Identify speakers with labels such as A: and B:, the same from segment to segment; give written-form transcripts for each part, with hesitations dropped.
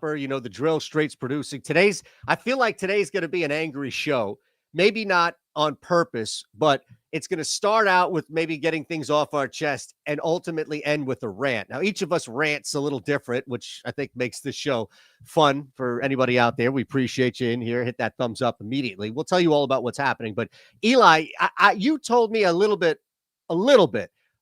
A: The drill straight's producing. I feel like today's going to be an angry show. Maybe not on purpose, but it's going to start out with maybe getting things off our chest and ultimately end with a rant. Now, each of us rants a little different, which I think makes this show fun for anybody out there. We appreciate you in here. Hit that thumbs up immediately. We'll tell you all about what's happening. But Eli, you told me a little bit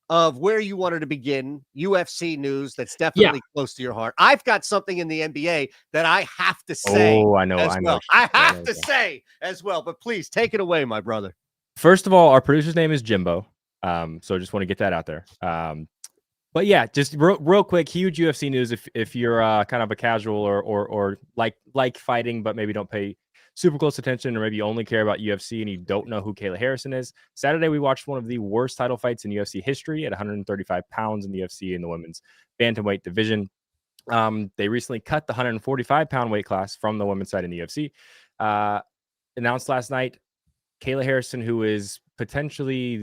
A: of where you wanted to begin. UFC news that's definitely close to your heart. I've got something in the NBA that I have to say.
B: Oh, I know.
A: I have to say as well, but please take it away, my brother.
B: First of all, our producer's name is Jimbo. So just want to get that out there. But yeah, just real quick, huge UFC news. If you're kind of a casual or like fighting, but maybe don't pay super close attention, or maybe you only care about UFC and you don't know who Kayla Harrison is. Saturday, we watched one of the worst title fights in UFC history at 135 pounds in the UFC in the women's bantamweight division. They recently cut the 145-pound weight class from the women's side in the UFC. Announced last night, Kayla Harrison, who is potentially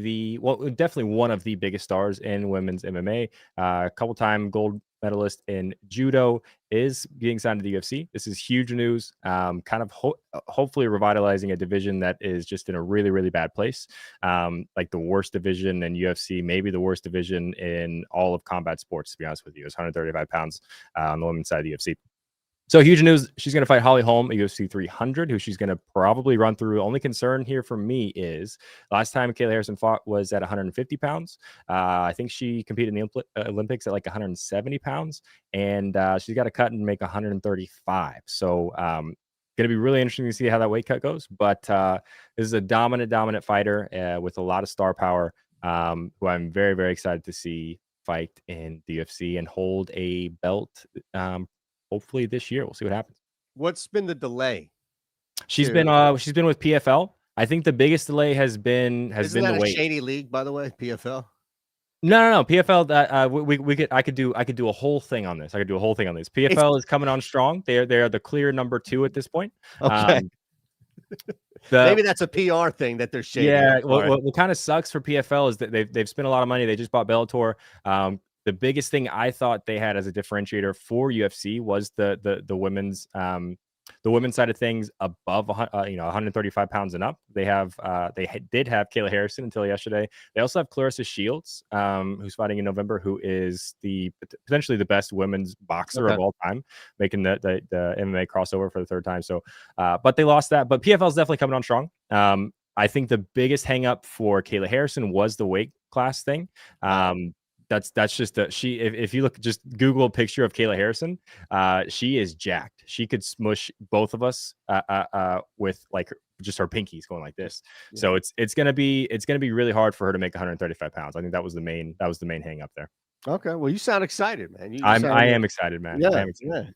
B: definitely one of the biggest stars in women's MMA, a couple-time gold medalist in judo, is being signed to the UFC. This is huge news. Hopefully revitalizing a division that is just in a really, really bad place. Like the worst division in UFC, maybe the worst division in all of combat sports, to be honest with you. It's 135 pounds on the women's side of the UFC. So huge news. She's going to fight Holly Holm at UFC 300, who she's going to probably run through. Only concern here for me is last time Kayla Harrison fought was at 150 pounds. I think she competed in the Olympics at like 170 pounds, and she's got to cut and make 135. So going to be really interesting to see how that weight cut goes. But this is a dominant fighter with a lot of star power, who I'm very, very excited to see fight in the UFC and hold a belt. Hopefully this year. We'll see what happens.
A: What's been the delay?
B: She's been with PFL. I think the biggest delay has been the weight.
A: Shady league, by the way, PFL.
B: No. PFL. I could do a whole thing on this. PFL is coming on strong. They are the clear number 2 at this point.
A: Okay. Maybe that's a PR thing that they're shady.
B: Yeah. What kind of sucks for PFL is that they've spent a lot of money. They just bought Bellator. The biggest thing I thought they had as a differentiator for UFC was the women's side of things above 135 pounds and up. They did have Kayla Harrison until yesterday. They also have Clarissa Shields, who's fighting in November, who is potentially the best women's boxer of all time, making the MMA crossover for the 3rd time. So, but they lost that. But PFL is definitely coming on strong. I think the biggest hang up for Kayla Harrison was the weight class thing. That's just if you look, just Google a picture of Kayla Harrison, she is jacked. She could smush both of us with like just her pinkies going like this. Yeah. So it's gonna be really hard for her to make 135 pounds. I think that was the main hang up there.
A: Okay, well, you sound excited, man.
B: I am excited, man.
A: Yeah.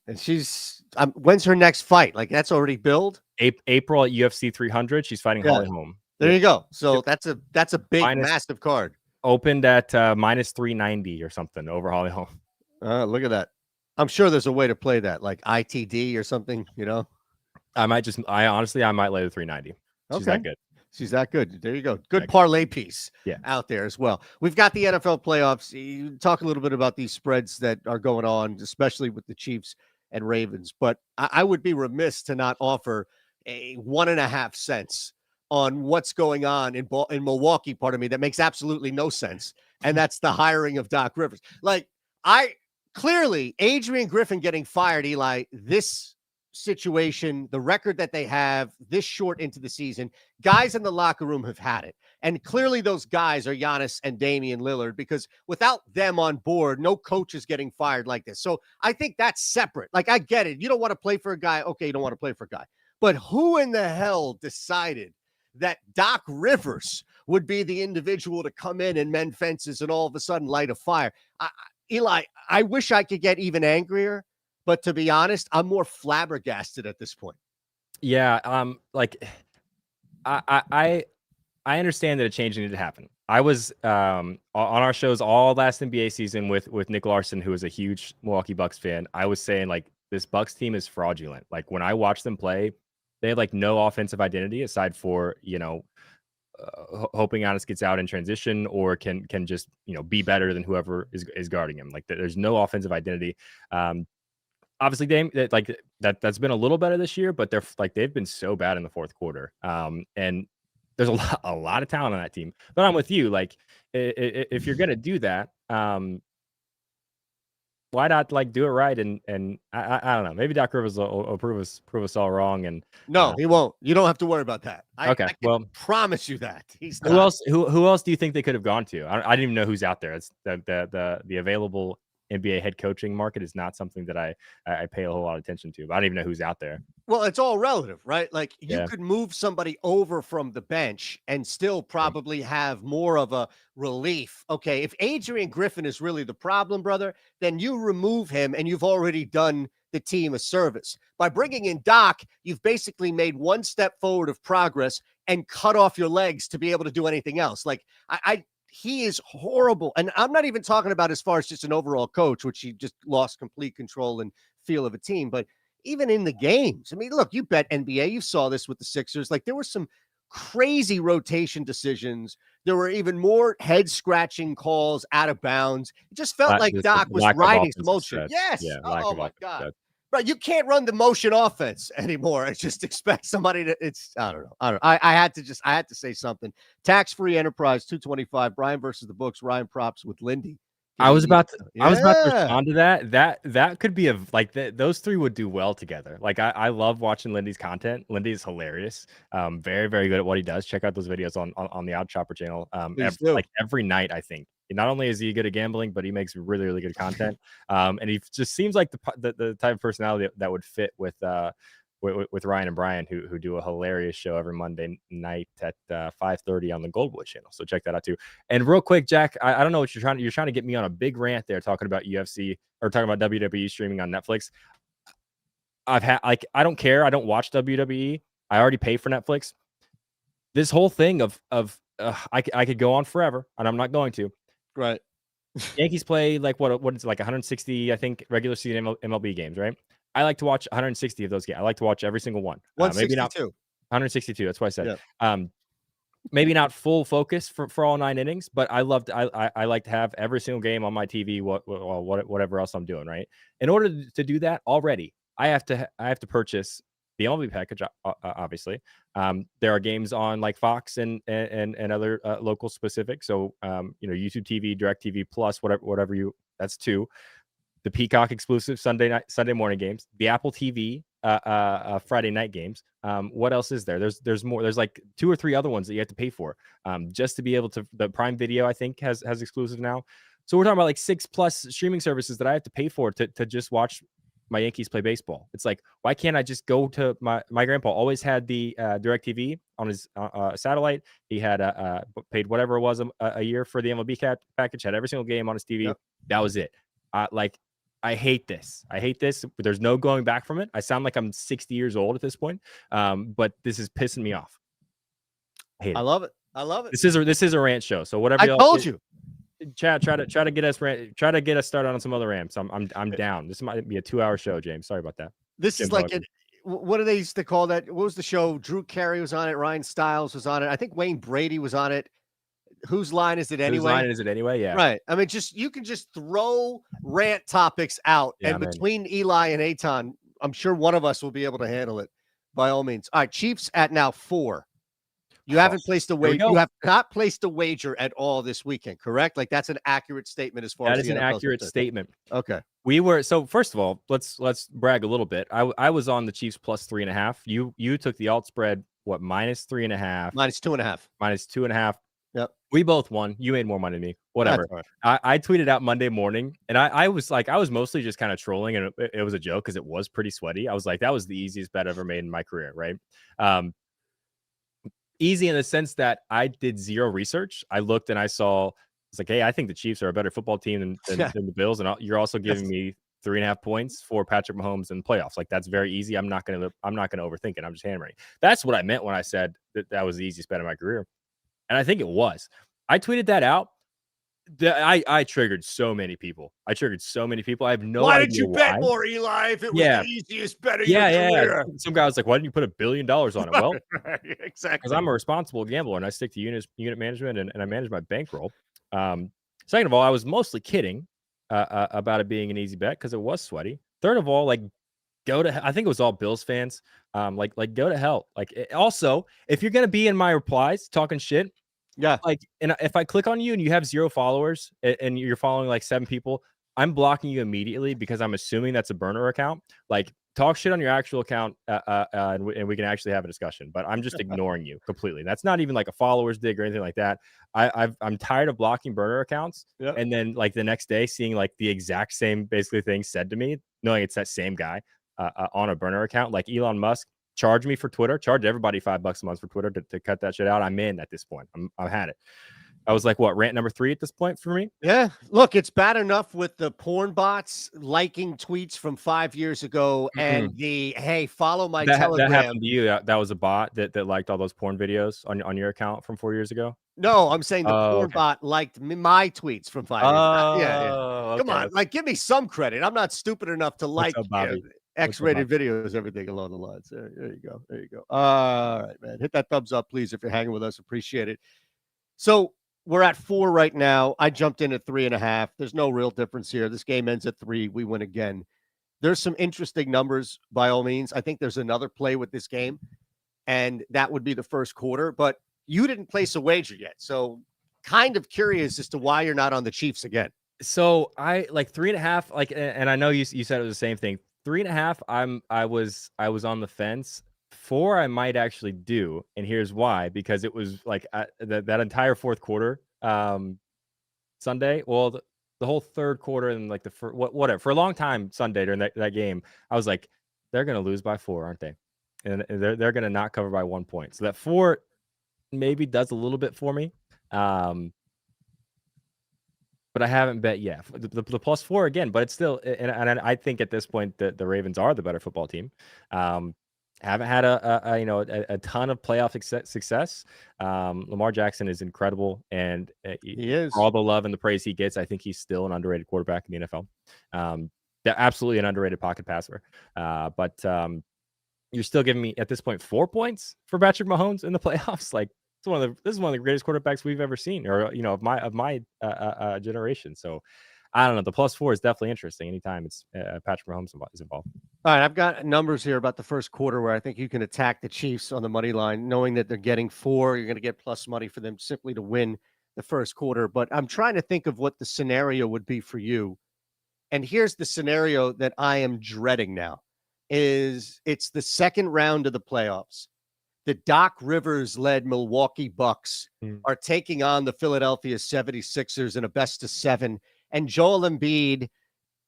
A: And she's when's her next fight? Like that's already billed.
B: April at UFC 300. She's fighting Holly Holm.
A: There you go. So that's a big, massive card.
B: Opened at minus 390 or something over Holly Holm.
A: Look at that. I'm sure there's a way to play that, like ITD or something,
B: I might lay the 390. She's that good.
A: She's that good. There you go. Good parlay piece out there as well. We've got the NFL playoffs. You talk a little bit about these spreads that are going on, especially with the Chiefs and Ravens. But I would be remiss to not offer a 1.5 cents on what's going on in Milwaukee, part of me, that makes absolutely no sense. And that's the hiring of Doc Rivers. Like, clearly, Adrian Griffin getting fired, Eli, this situation, the record that they have this short into the season, guys in the locker room have had it. And clearly those guys are Giannis and Damian Lillard, because without them on board, no coach is getting fired like this. So I think that's separate. Like, I get it. You don't want to play for a guy. Okay, you don't want to play for a guy. But who in the hell decided that Doc Rivers would be the individual to come in and mend fences and all of a sudden light a fire? Eli, I wish I could get even angrier, but to be honest, I'm more flabbergasted at this point.
B: Yeah, I understand that a change needed to happen. I was on our shows all last NBA season with Nick Larson, who is a huge Milwaukee Bucks fan. I was saying, like, this Bucks team is fraudulent. Like, when I watch them play, they have like no offensive identity aside for, hoping Giannis gets out in transition or can just, be better than whoever is guarding him. Like, there's no offensive identity. obviously that's been a little better this year, but they've been so bad in the fourth quarter. And there's a lot of talent on that team. But I'm with you. Like, if you're gonna do that, why not do it right? And I don't know. Maybe Doc Rivers will prove us all wrong. And
A: no, he won't. You don't have to worry about that.
B: Okay,
A: I can promise you that he's not.
B: Who else do you think they could have gone to? I didn't even know who's out there. It's the available NBA head coaching market is not something that I pay a whole lot of attention to. But I don't even know who's out there.
A: Well, it's all relative, right? Like you could move somebody over from the bench and still probably have more of a relief. Okay, if Adrian Griffin is really the problem, brother, then you remove him and you've already done the team a service. By bringing in Doc, you've basically made one step forward of progress and cut off your legs to be able to do anything else. Like he is horrible. And I'm not even talking about as far as just an overall coach, which he just lost complete control and feel of a team, but even in the games. I mean, look, you bet NBA, you saw this with the Sixers. Like there were some crazy rotation decisions. There were even more head scratching calls out of bounds. It just felt like Doc was riding some motion. Yes.
B: Yeah,
A: oh my God. But you can't run the motion offense anymore and just expect somebody to I don't know. I had to say something. Tax-free enterprise 225. Brian versus the books. Ryan props with Lindy.
B: I was about to respond to that. That could be those three would do well together. Like I love watching Lindy's content. Lindy is hilarious. Very, very good at what he does. Check out those videos on the Odd Chopper channel. Every night, I think. Not only is he good at gambling, but he makes really, really good content. And he just seems like the type of personality that would fit with Ryan and Brian, who do a hilarious show every Monday night at 5:30 on the Goldboy channel. So check that out too. And real quick, Jack, I don't know what you're trying to get me on a big rant there talking about UFC or talking about WWE streaming on Netflix. I don't care. I don't watch WWE. I already pay for Netflix. This whole thing of I could go on forever, and I'm not going to.
A: Right.
B: Yankees play what is it, 160, I think, regular season MLB games, right? I like to watch 160 of those games. I like to watch every single one.
A: 162.
B: Maybe not 162. That's what I said. Yeah. Maybe not full focus for all 9 innings, but I like to have every single game on my TV. Whatever else I'm doing, right? In order to do that, already I have to purchase the MLB package, obviously. There are games on like Fox and other local specific. So YouTube TV, DirecTV Plus, whatever that's 2. The Peacock exclusive Sunday morning games, the Apple TV Friday night games. What else is there? There's more. There's like 2 or 3 other ones that you have to pay for just to be able to. The Prime Video, I think, has exclusive now. So we're talking about like 6+ streaming services that I have to pay for to just watch my Yankees play baseball. It's like, why can't I just go to my grandpa always had the DirecTV on his satellite. He had paid whatever it was a year for the MLB package, had every single game on his TV. Yep. That was it. I hate this. There's no going back from it. I sound like I'm 60 years old at this point. But this is pissing me off. I hate it.
A: I love it.
B: This is a rant show. So whatever
A: I told you.
B: Chad, try to get us started on some other rants. I'm down. This might be a 2-hour show, James. Sorry about that.
A: This is like what do they used to call that? What was the show? Drew Carey was on it. Ryan Stiles was on it. I think Wayne Brady was on it. Whose line is it anyway?
B: Whose line is it anyway? Yeah.
A: Right. I mean, you can just throw rant topics out, and between Eli and Eytan, I'm sure one of us will be able to handle it by all means. All right, Chiefs at now 4. You haven't placed a wager. You have not placed a wager at all this weekend, correct? Like that's an accurate statement as far as
B: that is an accurate statement.
A: Okay.
B: We were first of all, let's brag a little bit. I was on the Chiefs plus 3.5. You took the alt spread, what, minus 3.5,
A: minus 2.5,
B: minus 2.5.
A: Yep.
B: We both won. You made more money than me. Whatever. Right. I tweeted out Monday morning, and I was mostly just kind of trolling, and it was a joke because it was pretty sweaty. I was like, that was the easiest bet I ever made in my career, right? Easy in the sense that I did zero research. I looked and I saw, it's like, hey, I think the Chiefs are a better football team than the Bills, and you're also giving me 3.5 points for Patrick Mahomes in the playoffs. Like that's very easy. I'm not gonna overthink it. I'm just hammering. That's what I meant when I said that was the easiest bet of my career, and I think it was. I tweeted that out. I triggered so many people. I have no idea
A: why. Did you bet more, Eli, if it was the easiest bet of your career?
B: Some guy was like, why didn't you put $1 billion on it? Well,
A: exactly.
B: Because I'm a responsible gambler and I stick to unit management and I manage my bankroll. Second of all, I was mostly kidding about it being an easy bet because it was sweaty. Third of all, like I think it was all Bills fans. Like go to hell. Like also, if you're gonna be in my replies talking shit,
A: Yeah.
B: like, and if I click on you and you have 0 followers and you're following like 7 people, I'm blocking you immediately because I'm assuming that's a burner account. Like, talk shit on your actual account, and we can actually have a discussion. But I'm just ignoring you completely. That's not even like a followers dig or anything like that. I'm tired of blocking burner accounts, and then like the next day seeing like the exact same basically thing said to me, knowing it's that same guy on a burner account. Like Elon Musk charge me for Twitter, charge everybody $5 a month for Twitter to cut that shit out. I'm in at this point. I've had it. I was like, what, rant number 3 at this point for me?
A: Yeah. Look, it's bad enough with the porn bots liking tweets from 5 years ago and the, hey, follow my
B: That
A: Telegram.
B: happened to you. That was a bot that liked all those porn videos on your account from 4 years ago?
A: No, I'm saying the porn
B: Okay.
A: bot liked my tweets from 5 years ago. Yeah. Come
B: Okay.
A: on, like, give me some credit. I'm not stupid enough to
B: What's
A: like
B: up, Bobby?
A: X-rated videos, everything along the lines. There you go. There you go. All right, man. Hit that thumbs up, please, if you're hanging with us. Appreciate it. So we're at 4 right now. I jumped in at 3.5. There's no real difference here. This game ends at 3. We win again. There's some interesting numbers by all means. I think there's another play with this game, and that would be the first quarter. But you didn't place a wager yet. So kind of curious as to why you're not on the Chiefs again.
B: So I like 3.5, like, and I know you said it was the same thing. 3.5, I was on the fence. 4, I might actually do, and here's why: because it was like that entire fourth quarter, Sunday. Well, the whole third quarter and like the whatever for a long time Sunday during that game, I was like, they're gonna lose by 4, aren't they? And they're gonna not cover by 1 point. So that 4 maybe does a little bit for me. But I haven't bet yet. The +4 again, but it's still, and I think at this point that the Ravens are the better football team. Haven't had a ton of playoff success. Lamar Jackson is incredible, and
A: He is.
B: for all the love and the praise he gets, I think he's still an underrated quarterback in the NFL. They're absolutely an underrated pocket passer. But you're still giving me at this point 4 points for Patrick Mahomes in the playoffs. Like, this is one of the greatest quarterbacks we've ever seen, or of my generation. So I don't know. The +4 is definitely interesting anytime it's Patrick Mahomes is involved.
A: All right, I've got numbers here about the first quarter where I think you can attack the Chiefs on the money line, knowing that they're getting 4. You're going to get plus money for them simply to win the first quarter. But I'm trying to think of what the scenario would be for you. And here's the scenario that I am dreading now: it's the second round of the playoffs. The Doc Rivers-led Milwaukee Bucks are taking on the Philadelphia 76ers in a best-of-7. And Joel Embiid,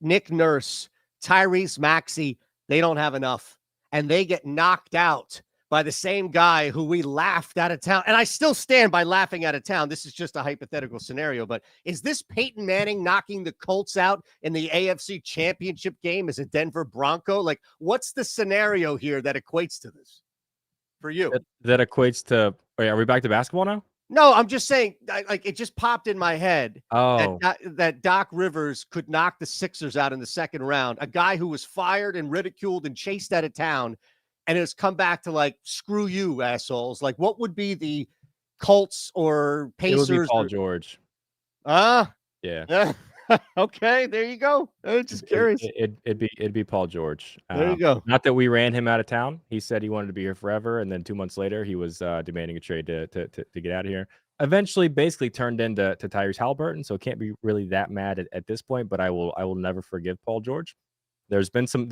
A: Nick Nurse, Tyrese Maxey, they don't have enough. And they get knocked out by the same guy who we laughed out of town. And I still stand by laughing out of town. This is just a hypothetical scenario. But is this Peyton Manning knocking the Colts out in the AFC Championship game as a Denver Bronco? Like, what's the scenario here that equates to this for you?
B: That equates to, wait, are we back to basketball now?
A: No, I'm just saying, like, it just popped in my head
B: Oh,
A: that Doc Rivers could knock the Sixers out in the second round. A guy who was fired and ridiculed and chased out of town and has come back to, like, screw you, assholes. Like, what would be the Colts or Pacers?
B: it would be Paul George.
A: Yeah. Okay, there you go. I'm just curious.
B: It'd be Paul George.
A: There you go.
B: Not that we ran him out of town. He said he wanted to be here forever, and then 2 months later, he was demanding a trade to get out of here. Eventually, basically turned into Tyrese Halliburton, so it can't be really that mad at this point. But I will never forgive Paul George. There's been some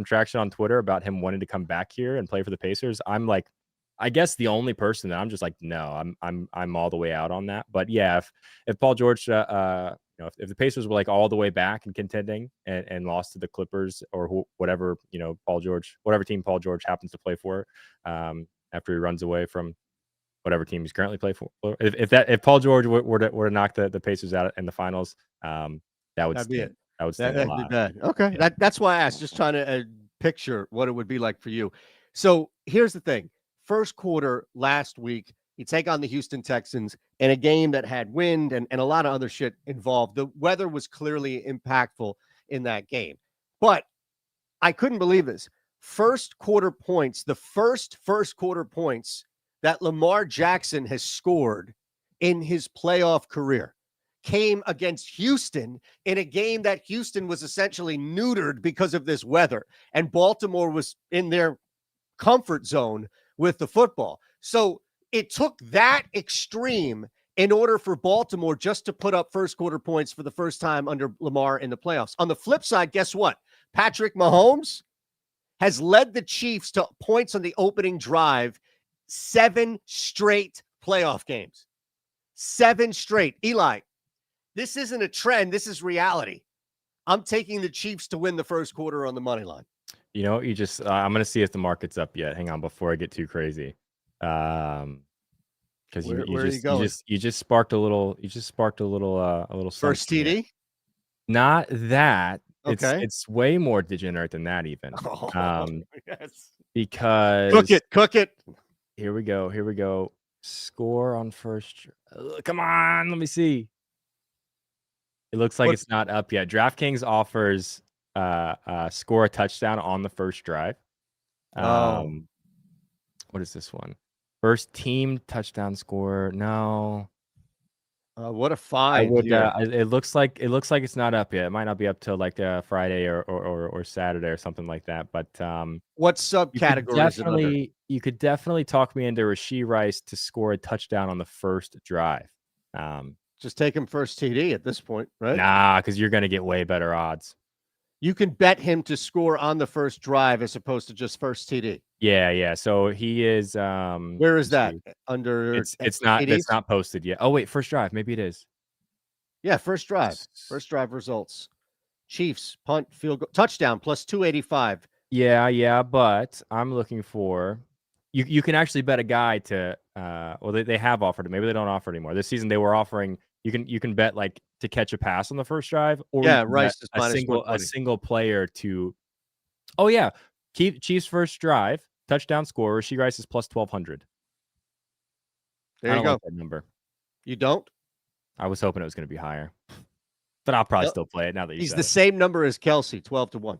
B: traction on Twitter about him wanting to come back here and play for the Pacers. I'm like, I guess the only person that I'm just like, no, I'm all the way out on that. But yeah, if Paul George, if the Pacers were like all the way back and contending and lost to the Clippers or whatever, whatever team Paul George happens to play for, after he runs away from whatever team he's currently playing for, if Paul George were to knock the Pacers out in the finals, that'd be it.
A: That'd be bad. Okay, that's why I asked. Just trying to picture what it would be like for you. So here's the thing. First quarter last week, you take on the Houston Texans in a game that had wind and a lot of other shit involved. The weather was clearly impactful in that game. But I couldn't believe this. First quarter points, the first quarter points that Lamar Jackson has scored in his playoff career. came against Houston in a game that Houston was essentially neutered because of this weather, and Baltimore was in their comfort zone with the football. So it took that extreme in order for Baltimore just to put up first quarter points for the first time under Lamar in the playoffs. On the flip side, guess what? Patrick Mahomes has led the Chiefs to points on the opening drive 7 straight playoff games. 7 straight. Eli, this isn't a trend. This is reality. I'm taking the Chiefs to win the first quarter on the money line.
B: You know, you just I'm gonna see if the market's up yet. Hang on before I get too crazy. Because you just sparked a little
A: First TD?
B: Here. Not that.
A: Okay.
B: It's way more degenerate than that even.
A: Yes.
B: Because
A: cook it.
B: Here we go. Score on first. Come on, let me see. It looks like it's not up yet. DraftKings offers score a touchdown on the first drive. What is this one? First team touchdown score. No.
A: What a find!
B: It looks like it's not up yet. It might not be up till like Friday or Saturday or something like that. But
A: what subcategory is it under?
B: You could definitely talk me into Rashee Rice to score a touchdown on the first drive.
A: Just take him first TD at this point, right?
B: Nah, because you're going to get way better odds.
A: You can bet him to score on the first drive as opposed to just first TD.
B: Yeah. So he is.
A: Where is that? Under
B: it's not posted yet. Oh wait, first drive. Maybe it is.
A: Yeah, first drive. First drive results. Chiefs punt, field goal, touchdown plus 285.
B: Yeah, but I'm looking for. You can actually bet a guy to. Well, they have offered it. Maybe they don't offer it anymore. This season they were offering. You can bet like to catch a pass on the first drive, or
A: Rice is
B: a single player to. Oh yeah, keep Chiefs first drive touchdown score. Rashee Rice is plus 1,200.
A: There you go.
B: Like that number.
A: You don't?
B: I was hoping it was going to be higher, but I'll probably still play it now that
A: he's the same number as Kelsey, 12-1.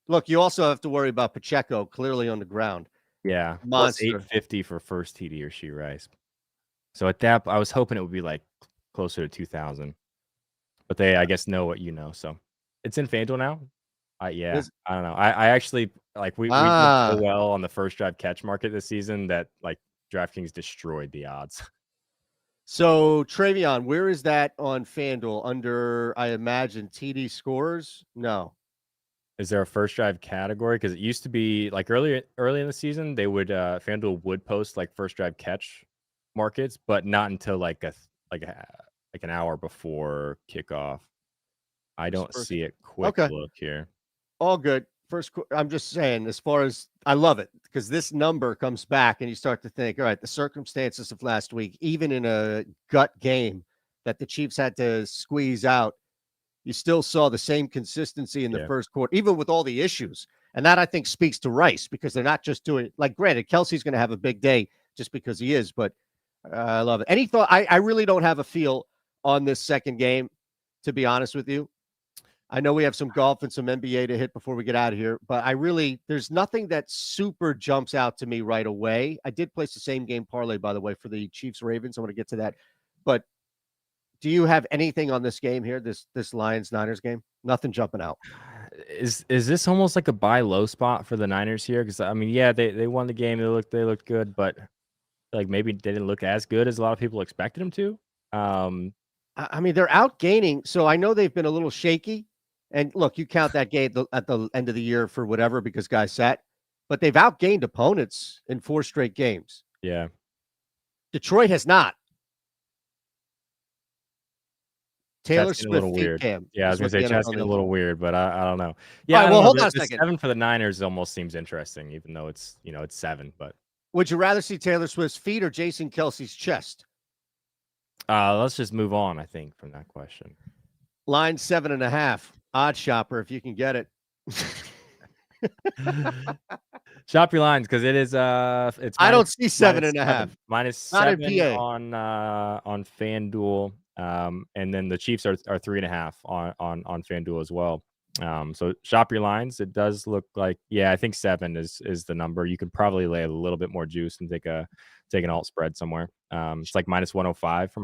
A: Look, you also have to worry about Pacheco clearly on the ground.
B: Yeah,
A: monster.
B: Plus 850 for first TD or Rashee Rice. So at that, I was hoping it would be like closer to 2,000, but they, I guess, know what you know. So it's in FanDuel now. I don't know. I actually like we did so well on the first drive catch market this season that like DraftKings destroyed the odds.
A: So Travion, where is that on FanDuel under? I imagine TD scores. No.
B: Is there a first drive category? Because it used to be like early in the season, they would FanDuel would post like first drive catch markets, but not until like an hour before kickoff. I don't see it. Quick look here.
A: All good. I'm just saying, as far as I love it because this number comes back and you start to think, all right, the circumstances of last week, even in a gut game that the Chiefs had to squeeze out, you still saw the same consistency in the first quarter, even with all the issues. And that I think speaks to Rice because they're not just doing like, granted, Kelsey's going to have a big day just because he is, but I love it. Any thought? I really don't have a feel on this second game, to be honest with you. I know we have some golf and some NBA to hit before we get out of here, but there's nothing that super jumps out to me right away. I did place the same game parlay, by the way, for the Chiefs Ravens. I want to get to that. But do you have anything on this game here, this Lions Niners game? Nothing jumping out.
B: Is this almost like a buy low spot for the Niners here? Because I mean, yeah, they won the game. They looked good, but like maybe they didn't look as good as a lot of people expected them to.
A: I mean, they're outgaining. So I know they've been a little shaky. And look, you count that game at the end of the year for whatever because guys sat, but they've outgained opponents in 4 straight games.
B: Yeah.
A: Detroit has not. Taylor
B: Swift a little weird.
A: Cam.
B: Yeah, I was going to say chat's getting a little weird, but I don't know. Yeah,
A: well, hold on a second.
B: 7 for the Niners almost seems interesting, even though it's 7. But
A: would you rather see Taylor Swift's feet or Jason Kelsey's chest?
B: Let's just move on, I think, from that question.
A: Line 7.5. Odd shopper, if you can get it.
B: Shop your lines because it is it's.
A: I don't see 7.5.
B: -7 on FanDuel, and then the Chiefs are 3.5 on FanDuel as well. So shop your lines. It does look like I think 7 is the number. You could probably lay a little bit more juice and take an alt spread somewhere. It's like -105 for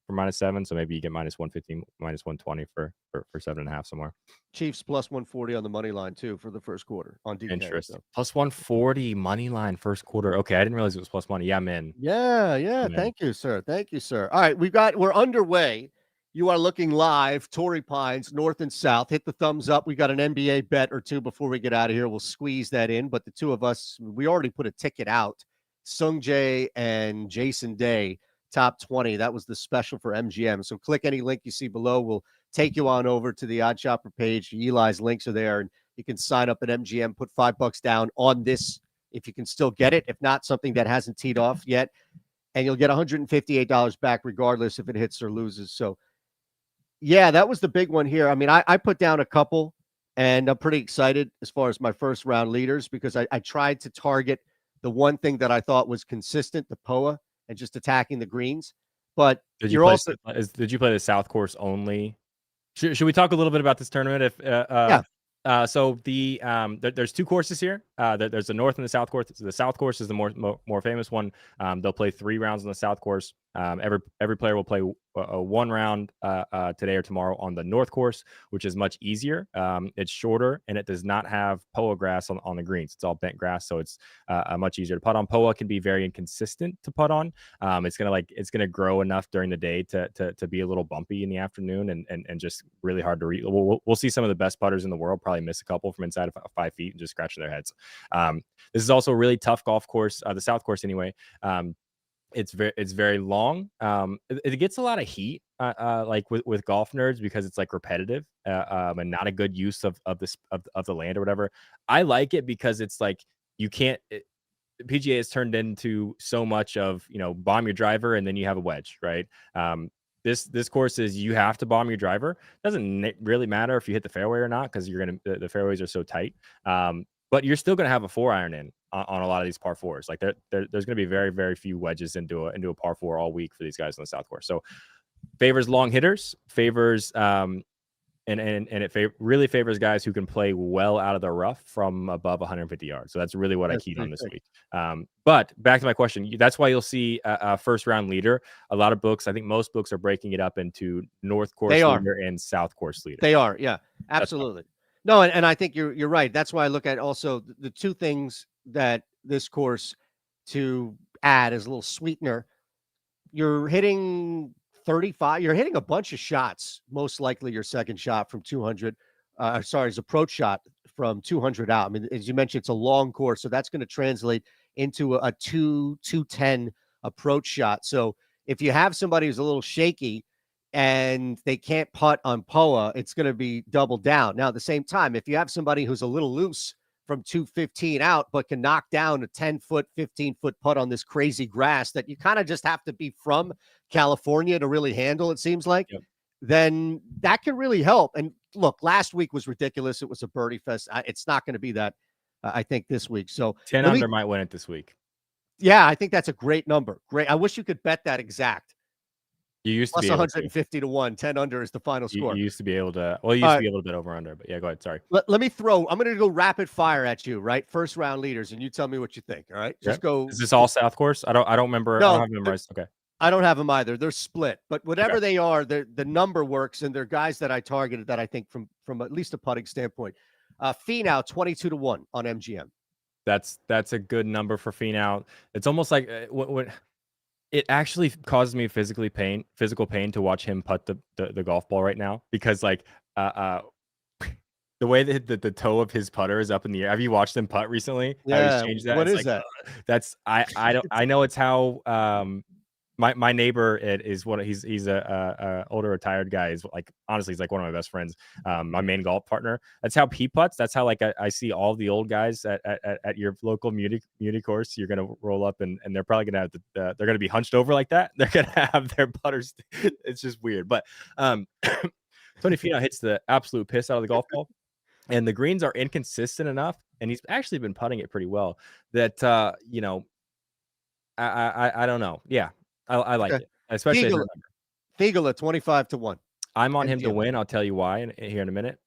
B: for -7, so maybe you get -115, -120 for 7.5 somewhere.
A: Chiefs +140 on the money line too for the first quarter on DK.
B: Interesting.
A: So.
B: +140 money line first quarter. Okay, I didn't realize it was plus money. Yeah, I'm in.
A: Yeah.
B: I'm in.
A: Thank you, sir. Thank you, sir. All right, we're underway. You are looking live, Torrey Pines, North and South. Hit the thumbs up. We got an NBA bet or two before we get out of here. We'll squeeze that in. But the two of us, we already put a ticket out. Sung Jae and Jason Day, top 20. That was the special for MGM. So click any link you see below. We'll take you on over to the Odd Shopper page. Eli's links are there, and you can sign up at MGM, put $5 down on this if you can still get it. If not, something that hasn't teed off yet. And you'll get $158 back regardless if it hits or loses. So, yeah, that was the big one here. I mean, I put down a couple, and I'm pretty excited as far as my first round leaders because I tried to target the one thing that I thought was consistent, the POA, and just attacking the greens. But
B: Did you
A: you're
B: play
A: also
B: did you play the South Course only? Should we talk a little bit about this tournament? If
A: Yeah.
B: So there's two courses here. There's the North and the South course. So the South course is the more famous one. They'll play 3 rounds on the South course. Every player will play a 1 round today or tomorrow on the North course, which is much easier. It's shorter and it does not have POA grass on the greens. It's all bent grass, so it's much easier to putt on. POA can be very inconsistent to putt on. It's gonna grow enough during the day to be a little bumpy in the afternoon and just really hard to read. We'll see some of the best putters in the world probably miss a couple from inside of 5 feet and just scratching their heads. This is also a really tough golf course, the South course anyway. It's very long. It gets a lot of heat, like with golf nerds because it's like repetitive, and not a good use of the land or whatever. I like it because it's like you can't. PGA has turned into so much of bomb your driver and then you have a wedge, right? This course is you have to bomb your driver. Doesn't really matter if you hit the fairway or not because the fairways are so tight. But you're still gonna have a 4-iron in on a lot of these par 4s. Like there's gonna be very, very few wedges into a par 4 all week for these guys on the South course. So favors long hitters, favors and it really favors guys who can play well out of the rough from above 150 yards. So that's really what I keyed on this week. But back to my question, that's why you'll see a first round leader. A lot of books, I think most books are breaking it up into North course leader and South course leader.
A: They are, yeah, absolutely. No, and I think you're right. That's why I look at also the two things that this course to add as a little sweetener. You're hitting 35. You're hitting a bunch of shots. Most likely your second shot from 200. His approach shot from 200 out. I mean, as you mentioned, it's a long course, so that's going to translate into a 210 approach shot. So if you have somebody who's a little shaky and they can't putt on POA, it's going to be double down. Now, at the same time, if you have somebody who's a little loose from 215 out, but can knock down a 10-foot, 15-foot putt on this crazy grass that you kind of just have to be from California to really handle, it seems like, then that can really help. And look, last week was ridiculous. It was a birdie fest. It's not going to be that, I think, this week. So
B: 10 under might win it this week.
A: Yeah, I think that's a great number. Great. I wish you could bet that exact.
B: You used to
A: Plus
B: be
A: 150 to 1. 10 under is the final score.
B: You used to be able to. Well, you used to be able to bet over under, but yeah, go ahead. Sorry.
A: Let me throw. I'm going to go rapid fire at you, right? First round leaders, and you tell me what you think. All right, just go.
B: Is this all South course? I don't remember.
A: No,
B: I don't have memorized. Okay.
A: I don't have them either. They're split, but whatever they are, the number works, and they're guys that I targeted that I think from at least a putting standpoint. Finau 22 to 1 on MGM.
B: That's a good number for Finau. It's almost like when it actually causes me physical pain to watch him putt the golf ball right now because like the way that the toe of his putter is up in the air. Have you watched him putt recently?
A: Yeah.
B: How he's changed that?
A: What
B: it's
A: is
B: like,
A: that?
B: That's I know it's how my neighbor is one. He's a older retired guy. He's like honestly he's like one of my best friends. My main golf partner. That's how he putts. That's how like I see all the old guys at your local Munich course. You're gonna roll up and they're probably gonna have they're gonna be hunched over like that. They're gonna have their putters. It's just weird. But Tony Finau hits the absolute piss out of the golf ball. And the greens are inconsistent enough, and he's actually been putting it pretty well. That I don't know. Yeah, I like it, especially
A: Figula 25 to 1.
B: I'm on him to win. I'll tell you why here in a minute.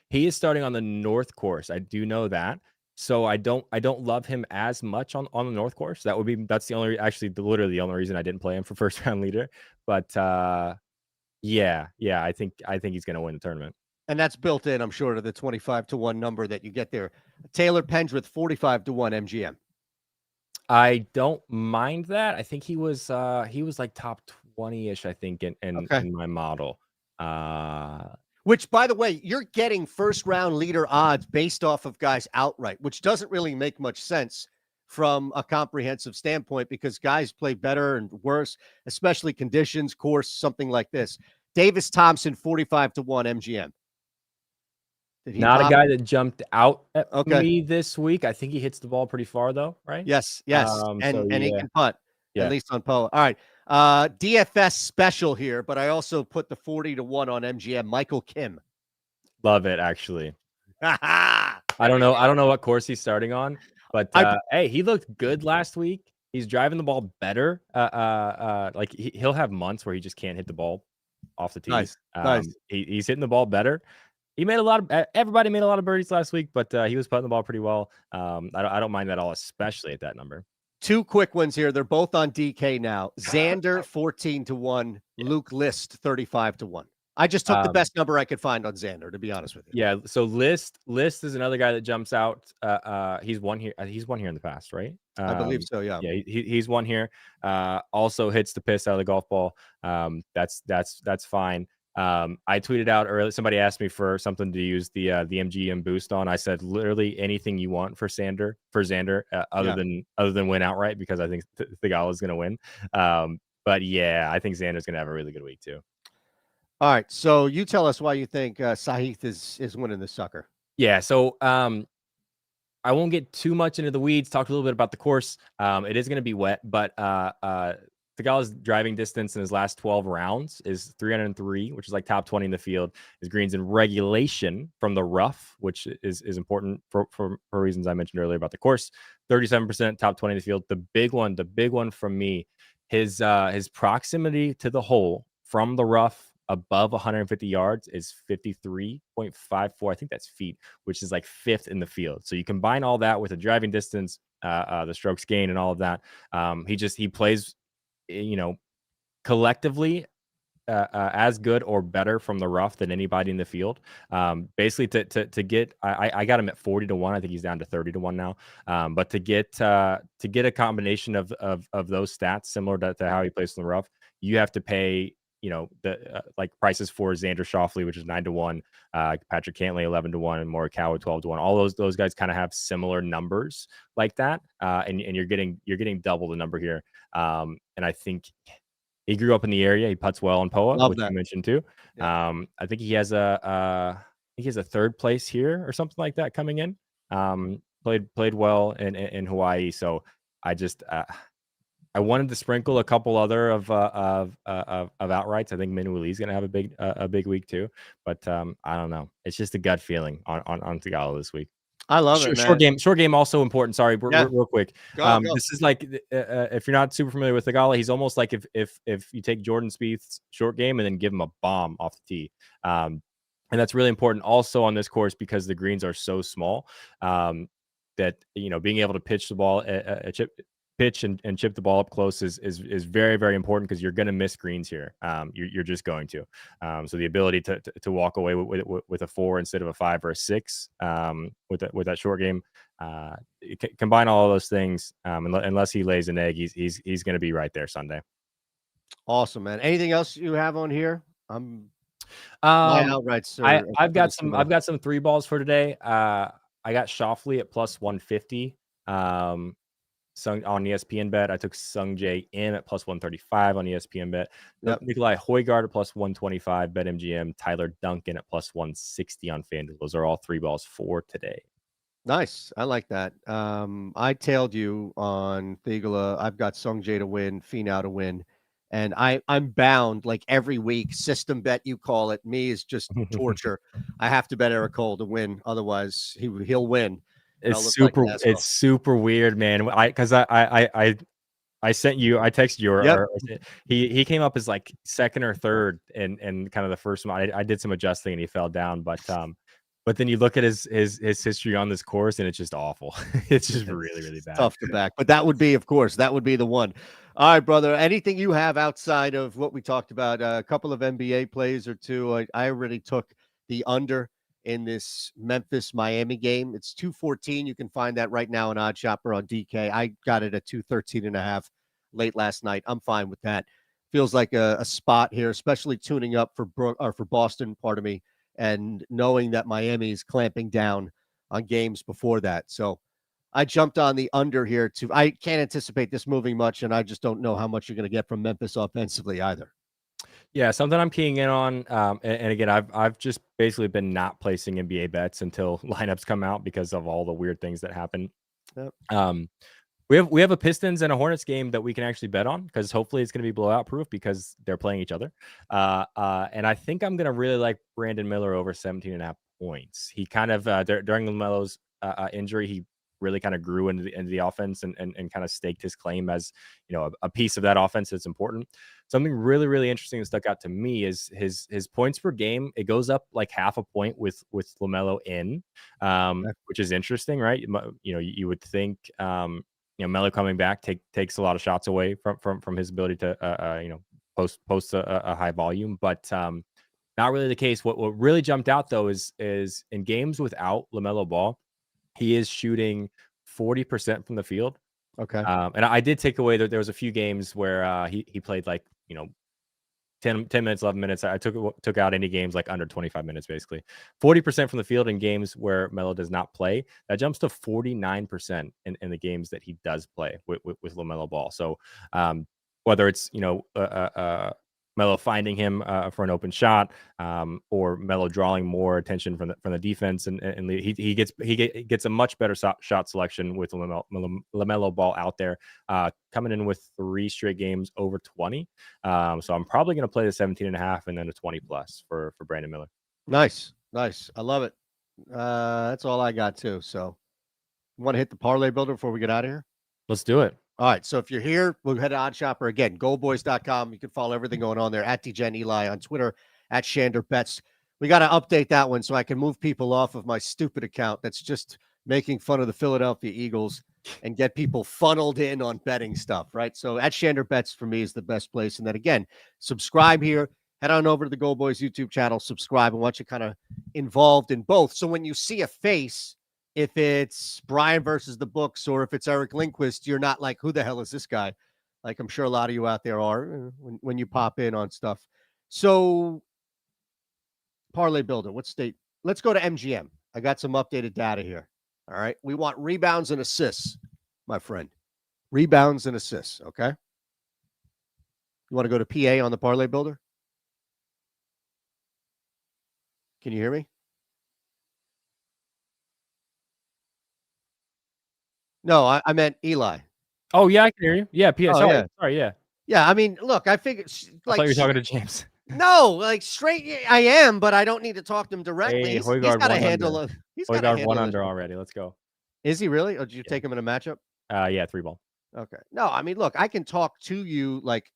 B: He is starting on the North course. I do know that. So I don't love him as much on the North Course. That's the only literally the only reason I didn't play him for first round leader. But yeah, I think he's gonna win the tournament.
A: And that's built in, I'm sure, to the 25-1 number that you get there. Taylor Pendrith, 45-1 MGM.
B: I don't mind that. I think he was like top 20-ish, I think, in my model.
A: Which, by the way, you're getting first round leader odds based off of guys outright, which doesn't really make much sense from a comprehensive standpoint because guys play better and worse, especially conditions, course, something like this. Davis Thompson, 45-1 MGM.
B: Not a guy that jumped out at me this week. I think he hits the ball pretty far, though, right?
A: Yes. And he can putt,
B: at
A: least on Poa. All right. DFS special here, but I also put the 40-1 on MGM. Michael Kim.
B: Love it, actually. I don't know what course he's starting on, but hey, he looked good last week. He's driving the ball better. Like he'll have months where he just can't hit the ball off the tees.
A: Nice.
B: He's hitting the ball better. He made everybody made a lot of birdies last week, but he was putting the ball pretty well. I don't mind that at all, especially at that number.
A: Two quick ones here. They're both on DK now. Xander, 14-1. Luke List, 35-1. I just took the best number I could find on Xander, to be honest with you.
B: Yeah. So List is another guy that jumps out. He's won here. He's won here in the past, right?
A: I believe so. Yeah.
B: Yeah. He's won here. Also hits the piss out of the golf ball. That's fine. I tweeted out earlier. Somebody asked me for something to use the MGM boost on. I said literally anything you want for Xander, other than win outright, because I think Theegala is going to win. But yeah, I think Xander's going to have a really good week too.
A: All right, so you tell us why you think Sahith is winning this sucker.
B: Yeah, so I won't get too much into the weeds. Talk a little bit about the course. It is going to be wet, but Theegala's driving distance in his last 12 rounds is 303, which is like top 20 in the field. His greens in regulation from the rough, which is important for reasons I mentioned earlier about the course. 37% top 20 in the field. The big one from me, his proximity to the hole from the rough above 150 yards is 53.54. I think that's feet, which is like fifth in the field. So you combine all that with the driving distance, the strokes gain, and all of that. He plays, collectively as good or better from the rough than anybody in the field. Basically, to get, I got him at 40-1. I think he's down to 30-1 now. But to get a combination of those stats similar to how he plays in the rough, you have to pay, the like prices for Xander Schauffele, which is 9-1, Patrick Cantlay 11-1, and Morikawa 12-1. All those guys kind of have similar numbers like that, and you're getting double the number here. And I think he grew up in the area. He putts well on Poa, which you mentioned too. Yeah. I think he has a third place here or something like that coming in. Played well in Hawaii. So I just I wanted to sprinkle a couple other of outrights. I think Minwoo Lee's gonna have a big week too. But I don't know. It's just a gut feeling on Theegala this week.
A: I love it, man.
B: Short game also important. Sorry, real quick. Go. This is like if you're not super familiar with Theegala, he's almost like if you take Jordan Spieth's short game and then give him a bomb off the tee. And that's really important also on this course because the greens are so small that being able to pitch the ball pitch and chip the ball up close is very, very important because you're going to miss greens here. You're just going to. So the ability to walk away with a 4 instead of a 5 or a 6 with that short game, combine all of those things. Unless he lays an egg, he's going to be right there Sunday.
A: Awesome, man. Anything else you have on here?
B: My outrights. I've got some 3 balls for today. I got Schauffele at plus 150. On ESPN bet. I took Sung Jae in at plus 135 on ESPN bet. Yep. Nikolai Højgaard at plus 125 bet MGM. Tyler Duncan at plus 160 on FanDuel. Those are all 3 balls for today.
A: Nice. I like that. I tailed you on Theegala. I've got Sung Jae to win, Finau to win. And I'm bound like every week. System bet, you call it. Me is just torture. I have to bet Eric Cole to win. Otherwise, he'll win.
B: It's super weird, man. I sent you, I texted you, he came up as like second or third and kind of the first one. I did some adjusting and he fell down, but But then you look at his history on this course, and it's just awful. It's just really, really bad.
A: Tough to back. But that would be, of course, that would be the one. All right, brother. Anything you have outside of what we talked about? A couple of NBA plays or two. I already took the under in this Memphis-Miami game. It's 214. You can find that right now in Odd Shopper on DK. I got it at 213.5 late last night. I'm fine with that. Feels like a spot here, especially tuning up for Boston, pardon me, and knowing that Miami is clamping down on games before that. So I jumped on the under here too. I can't anticipate this moving much, and I just don't know how much you're going to get from Memphis offensively either.
B: Yeah, something I'm keying in on, and again, I've just basically been not placing NBA bets until lineups come out because of all the weird things that happen.
A: Yep.
B: We have a Pistons and a Hornets game that we can actually bet on because hopefully it's going to be blowout proof because they're playing each other. And I think I'm going to really like Brandon Miller over 17.5 points. He kind of during LaMelo's injury, he really kind of grew into the offense and kind of staked his claim as, you know, a piece of that offense that's important. Something really, really interesting that stuck out to me is his points per game. It goes up like half a point with LaMelo in, which is interesting, right? You know, you would think, you know, Melo coming back takes a lot of shots away from his ability to, you know, post a high volume, but not really the case. What really jumped out though is in games without LaMelo Ball, he is shooting 40% from the field.
A: Okay.
B: And I did take away that there was a few games where he played like, you know, 10 minutes, 11 minutes. I took out any games like under 25 minutes, basically. 40% from the field in games where Melo does not play. That jumps to 49% in the games that he does play with LaMelo Ball. So whether it's, you know, Melo finding him for an open shot, or Melo drawing more attention from the defense, and he gets a much better shot selection with LaMelo Ball out there, coming in with 3 straight games over 20. So I'm probably going to play the 17.5 and then a 20 plus for Brandon Miller.
A: Nice. I love it. That's all I got too. So, you want to hit the parlay builder before we get out of here?
B: Let's do it.
A: All right. So if you're here, we'll head to Odd Shopper again. Goldboys.com. You can follow everything going on there at Eytan and Eli on Twitter at Shander Bets. We got to update that one so I can move people off of my stupid account that's just making fun of the Philadelphia Eagles and get people funneled in on betting stuff, right? So at Shander Bets for me is the best place. And then again, subscribe here. Head on over to the Gold Boys YouTube channel, subscribe. I want you kind of involved in both. So when you see a face, if it's Brian versus the books or if it's Eric Lindquist, you're not like, who the hell is this guy? Like I'm sure a lot of you out there are when you pop in on stuff. So parlay builder, what state? Let's go to MGM. I got some updated data here. All right. We want rebounds and assists, my friend. Rebounds and assists. Okay. You want to go to PA on the parlay builder? Can you hear me? No, I meant Eli.
B: Oh yeah, I can hear you. Yeah, PS.
A: Oh, yeah.
B: Sorry, yeah.
A: Yeah, I mean, look, I figured
B: I thought you were talking to James.
A: No, like straight. I am, but I don't need to talk to him directly.
B: Hey,
A: he's got a handle. He's got a
B: one under already. Let's go.
A: Is he really? Or did you take him in a matchup?
B: Yeah, 3 ball.
A: Okay. No, I mean, look, I can talk to you like,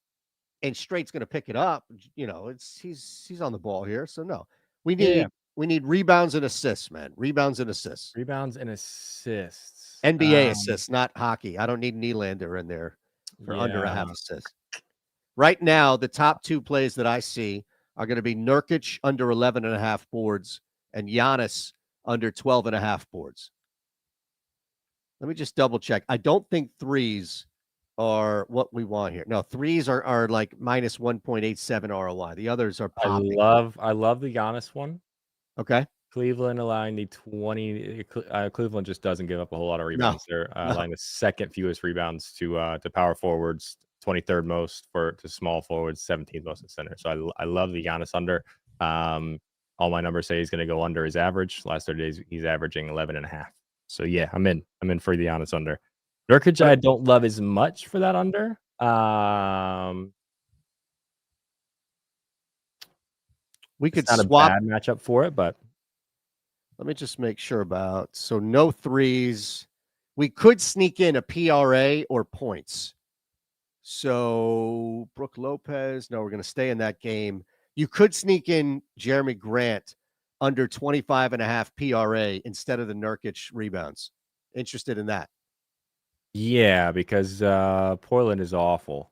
A: and straight's going to pick it up. You know, he's on the ball here, so no, we need rebounds and assists, man. Rebounds and assists.
B: Rebounds and assists.
A: NBA assists, not hockey. I don't need Nylander in there for under a half assist. Right now, the top 2 plays that I see are going to be Nurkic under 11.5 boards and Giannis under 12.5 boards. Let me just double check. I don't think threes are what we want here. No, threes are like minus 1.87 ROI. The others are popping.
B: I love the Giannis one.
A: Okay.
B: Cleveland allowing the 20. Cleveland just doesn't give up a whole lot of rebounds. They're allowing the second fewest rebounds to power forwards, 23rd most to small forwards, 17th most at center. So I love the Giannis under. All my numbers say he's going to go under his average. Last 30 days, he's averaging 11.5. So yeah, I'm in for the Giannis under. Nurkic, I don't love as much for that under.
A: We could
B: not
A: swap
B: a bad matchup for it, but
A: let me just make sure about. So no threes. We could sneak in a PRA or points. So Brooke Lopez. No, we're going to stay in that game. You could sneak in Jeremy Grant under 25.5 PRA instead of the Nurkic rebounds. Interested in that?
B: Yeah, because Portland is awful.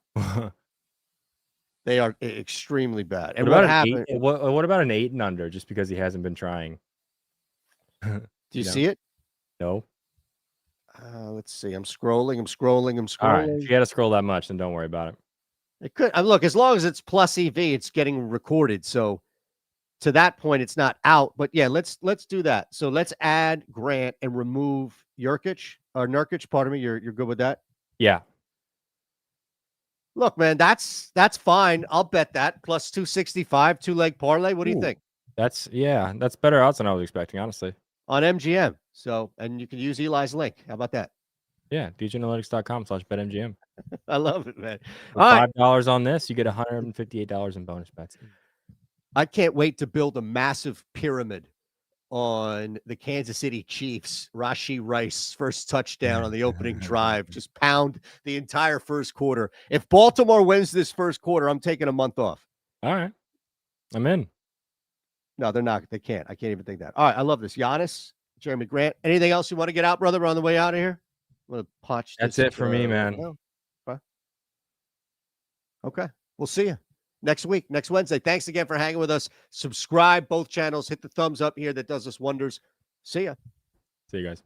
A: They are extremely bad. And
B: what about
A: what happened?
B: What about an 8 and under? Just because he hasn't been trying.
A: Do you see it?
B: No.
A: Let's see. I'm scrolling.
B: All right. If you got to scroll that much, then don't worry about it.
A: It could look, as long as it's plus EV, it's getting recorded. So to that point, it's not out. But yeah, let's do that. So let's add Grant and remove Nurkic. Pardon me. You're good with that?
B: Yeah.
A: Look, man, that's fine. I'll bet that plus 265 2-leg parlay. What do you think?
B: That's better odds than I was expecting, honestly.
A: On MGM. So, and you can use Eli's link. How about that?
B: Yeah, djanalytics.com/betmgm.
A: I love it, man.
B: For $5 on this, you get $158 in bonus bets.
A: I can't wait to build a massive pyramid on the Kansas City Chiefs. Rashee Rice, first touchdown on the opening drive. Just pound the entire first quarter. If Baltimore wins this first quarter, I'm taking a month off.
B: All right. I'm in.
A: No, they're not. They can't. I can't even think that. All right. I love this. Giannis, Jeremy Grant. Anything else you want to get out, brother? We're on the way out of here. I'm going to punch.
B: That's it for me, man.
A: Okay. We'll see you next week, next Wednesday. Thanks again for hanging with us. Subscribe both channels. Hit the thumbs up here. That does us wonders. See ya.
B: See you guys.